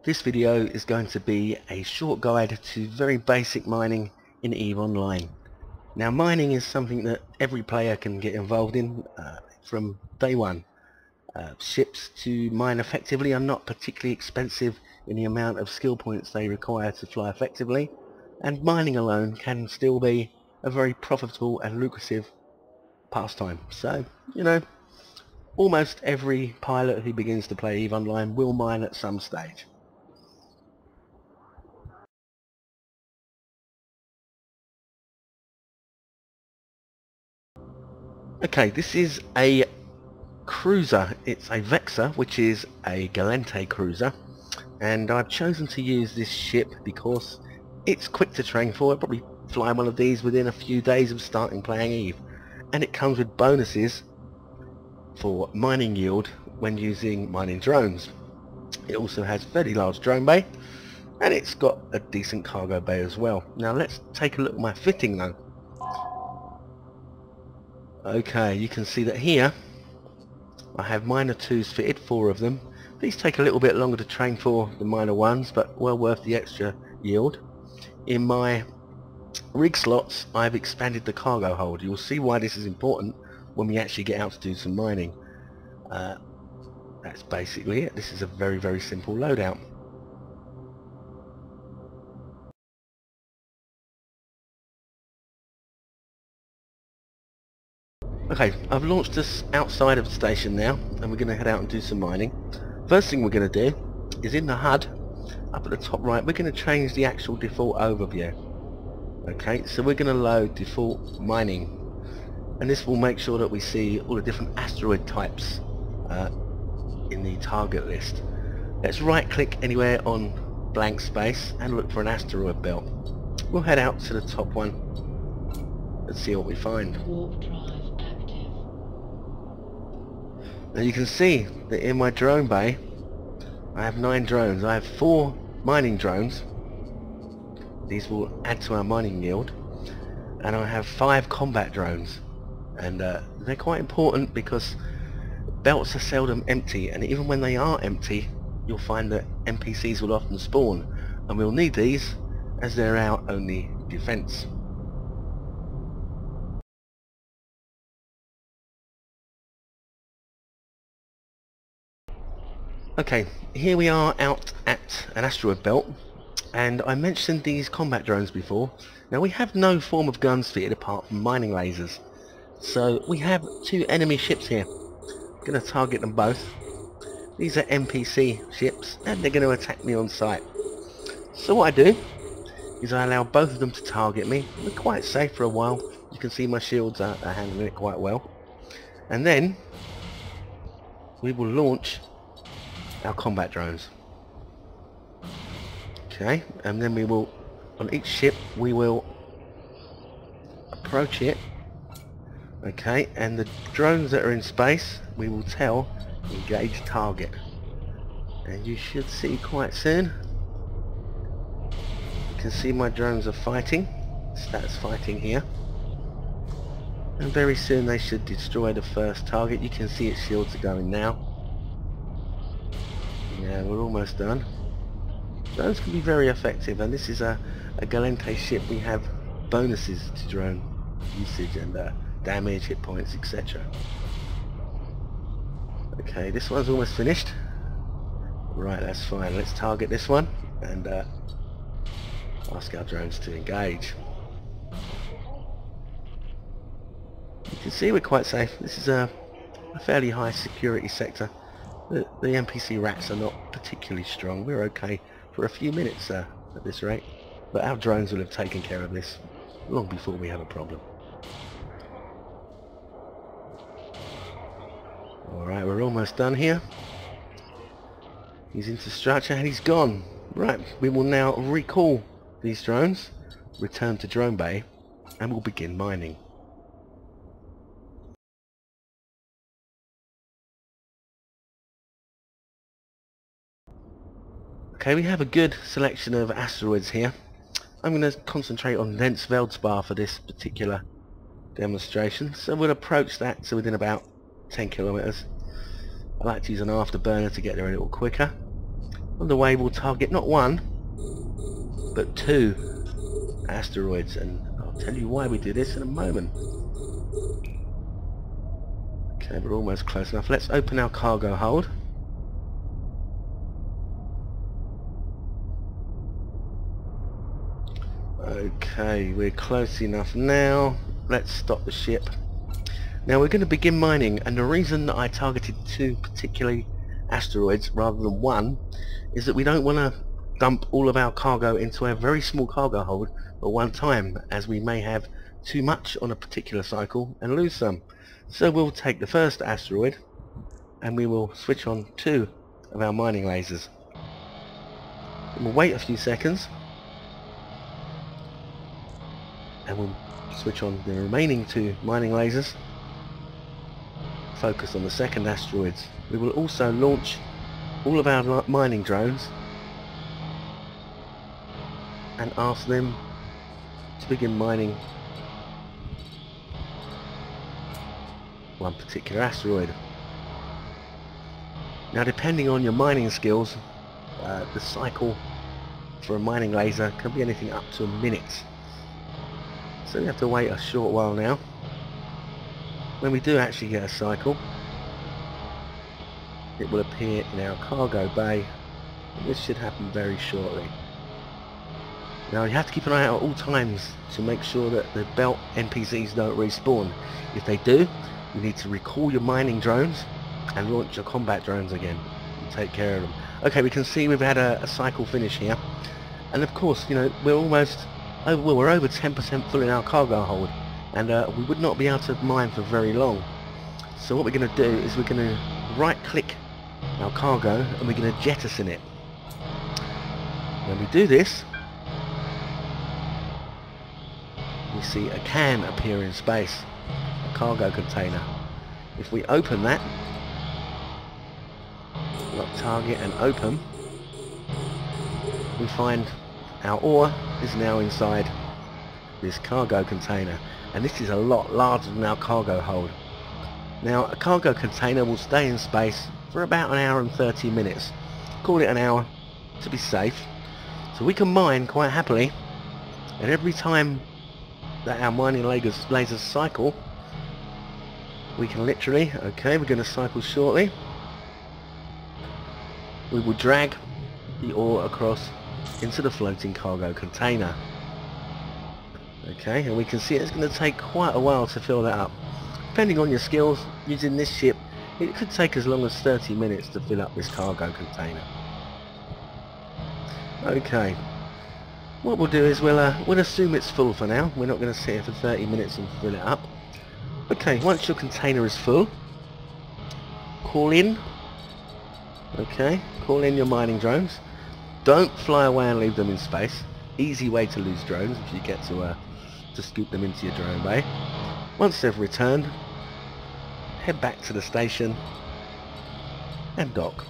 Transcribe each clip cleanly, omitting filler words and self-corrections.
This video is going to be a short guide to very basic mining in EVE Online. Now, mining is something that every player can get involved in from day one. Ships to mine effectively are not particularly expensive in the amount of skill points they require to fly effectively, and mining alone can still be a very profitable and lucrative pastime. So, almost every pilot who begins to play EVE Online will mine at some stage. Okay, this is a cruiser. It's a Vexor, which is a Gallente cruiser, and I've chosen to use this ship because it's quick to train for. I'll probably fly one of these within a few days of starting playing EVE, and it comes with bonuses for mining yield when using mining drones. It also has a fairly large drone bay, and it's got a decent cargo bay as well. Now let's take a look at my fitting though. Okay, you can see that here I have Miner 2s fitted, 4 of them. These take a little bit longer to train for than Miner 1s, but well worth the extra yield. In my rig slots, I've expanded the cargo hold. You'll see why this is important when we actually get out to do some mining. That's basically it. This is a very simple loadout. Okay, I've launched us outside of the station now, and we're going to head out and do some mining. First thing we're going to do is in the HUD, up at the top right, we're going to change the actual default overview. Okay, so we're going to load default mining, and this will make sure that we see all the different asteroid types in the target list. Let's right click anywhere on blank space and look for an asteroid belt. We'll head out to the top one and see what we find. Warp drive active. Now you can see that in my drone bay I have 9 drones. I have 4 mining drones. These will add to our mining yield. And I have 5 combat drones. And they're quite important because belts are seldom empty, and even when they are empty you'll find that NPCs will often spawn, and we'll need these as they're our only defense. Okay, here we are out at an asteroid belt, and I mentioned these combat drones before. Now we have no form of guns fitted apart from mining lasers, so we have 2 enemy ships here. I'm going to target them both. These are NPC ships, and they're going to attack me on sight. So what I do is I allow both of them to target me. We're quite safe for a while. You can see my shields are handling it quite well, and then we will launch our combat drones. Okay, and then we will, on each ship, we will approach it. Okay, and the drones that are in space, we will tell engage target. And you should see quite soon. You can see my drones are fighting. Stats fighting here. And very soon they should destroy the first target. You can see its shields are going now. Yeah, we're almost done. Drones can be very effective, and this is a Gallente ship. We have bonuses to drone usage and damage, hit points, etc. Okay, this one's almost finished. Right, that's fine. Let's target this one and ask our drones to engage. You can see we're quite safe. This is a fairly high security sector. The NPC rats are not particularly strong. We're okay for a few minutes at this rate, but our drones will have taken care of this long before we have a problem. Alright, we're almost done here. He's into structure and he's gone. Right, we will now recall these drones, return to drone bay, and we'll begin mining. Okay, we have a good selection of asteroids here. I'm going to concentrate on dense Veldspar for this particular demonstration, so we'll approach that to within about 10 kilometers. I like to use an afterburner to get there a little quicker. On the way we'll target not one, but 2 asteroids, and I'll tell you why we do this in a moment. Okay, we're almost close enough. Let's open our cargo hold. Okay, we're close enough now. Let's stop the ship. Now we're going to begin mining, and the reason that I targeted 2 particularly asteroids rather than 1 is that we don't want to dump all of our cargo into a very small cargo hold at one time, as we may have too much on a particular cycle and lose some. So we'll take the first asteroid and we will switch on 2 of our mining lasers. And we'll wait a few seconds and we'll switch on the remaining 2 mining lasers. Focus on the second asteroids. We will also launch all of our mining drones and ask them to begin mining one particular asteroid. Now, depending on your mining skills, the cycle for a mining laser can be anything up to a minute. So we have to wait a short while now. When we do actually get a cycle, it will appear in our cargo bay, and this should happen very shortly. Now you have to keep an eye out at all times to make sure that the belt NPCs don't respawn. If they do, you need to recall your mining drones and launch your combat drones again and take care of them. Okay, we can see we've had a cycle finish here, and of course, you know, we're almost over, well, we're over 10% full in our cargo hold, and we would not be able to mine for very long. So what we're going to do is we're going to right click our cargo and we're going to jettison it. When we do this, we see a can appear in space, a cargo container. If we open that, lock target and open, we find our ore is now inside this cargo container, and this is a lot larger than our cargo hold. Now a cargo container will stay in space for about 1 hour and 30 minutes. Call it an hour to be safe. So we can mine quite happily, and every time that our mining lasers cycle, we can literally, okay, we're going to cycle shortly, we will drag the ore across into the floating cargo container. Okay, and we can see it's going to take quite a while to fill that up. Depending on your skills using this ship, it could take as long as 30 minutes to fill up this cargo container. Okay, what we'll do is we'll assume it's full for now. We're not going to sit here for 30 minutes and fill it up. Okay, once your container is full, call in. Okay, call in your mining drones. Don't fly away and leave them in space. Easy way to lose drones if you get to scoop them into your drone bay. Once they've returned, head back to the station and dock.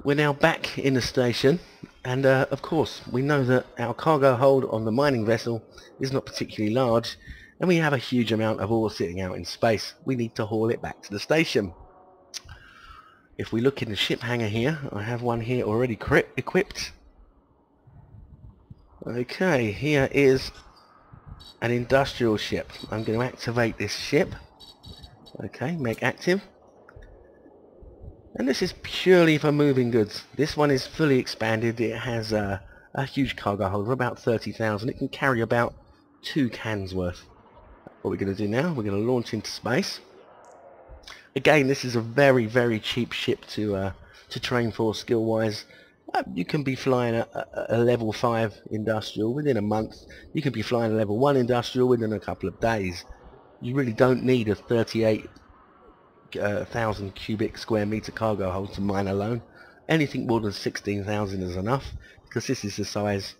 We're now back in the station, and of course we know that our cargo hold on the mining vessel is not particularly large, and we have a huge amount of ore sitting out in space. We need to haul it back to the station. If we look in the ship hangar here, I have one here already equipped. Okay, here is an industrial ship. I'm going to activate this ship. Okay, make active. And this is purely for moving goods. This one is fully expanded. It has a huge cargo hold of about 30,000. It can carry about 2 cans worth. What we're going to do now, we're going to launch into space. Again, this is a very, very cheap ship to train for skill wise. You can be flying a level 5 industrial within a month. You can be flying a level 1 industrial within a couple of days. You really don't need a 38,000 cubic square meter cargo hold to mine alone. Anything more than 16,000 is enough, because this is the size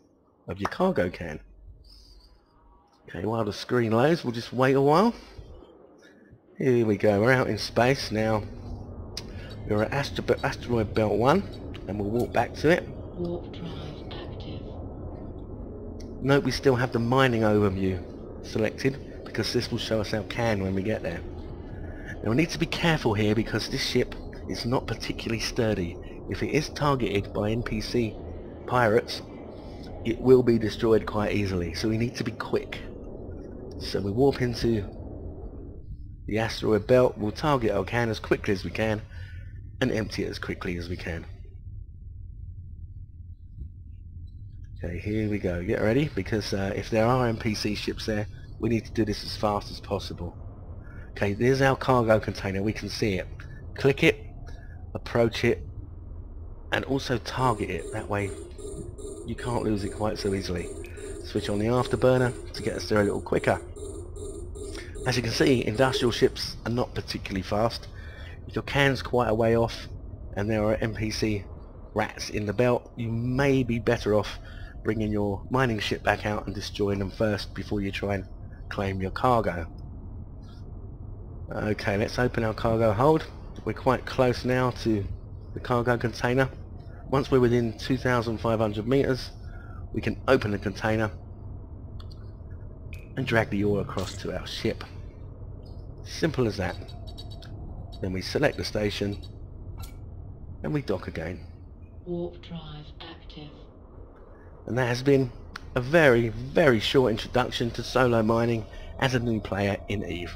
of your cargo can. Okay, while the screen loads, we'll just wait a while. Here we go, we're out in space now. We're at asteroid belt 1, and we'll walk back to it. Warp drive active. Note we still have the mining overview selected because this will show us our can when we get there. Now we need to be careful here because this ship is not particularly sturdy. If it is targeted by NPC pirates, it will be destroyed quite easily, so we need to be quick. So we warp into the asteroid belt, we'll target our can as quickly as we can and empty it as quickly as we can. Okay, here we go. Get ready, because if there are NPC ships there, we need to do this as fast as possible. Okay, there's our cargo container. We can see it. Click it, approach it, and also target it. That way you can't lose it quite so easily. Switch on the afterburner to get us there a little quicker. As you can see, industrial ships are not particularly fast. If your can's quite a way off and there are NPC rats in the belt, you may be better off bringing your mining ship back out and destroying them first before you try and claim your cargo. Okay, let's open our cargo hold. We're quite close now to the cargo container. Once we're within 2,500 meters, we can open the container and drag the ore across to our ship. Simple as that. Then we select the station and we dock again. Warp drive active. And that has been a very, very short introduction to solo mining as a new player in EVE.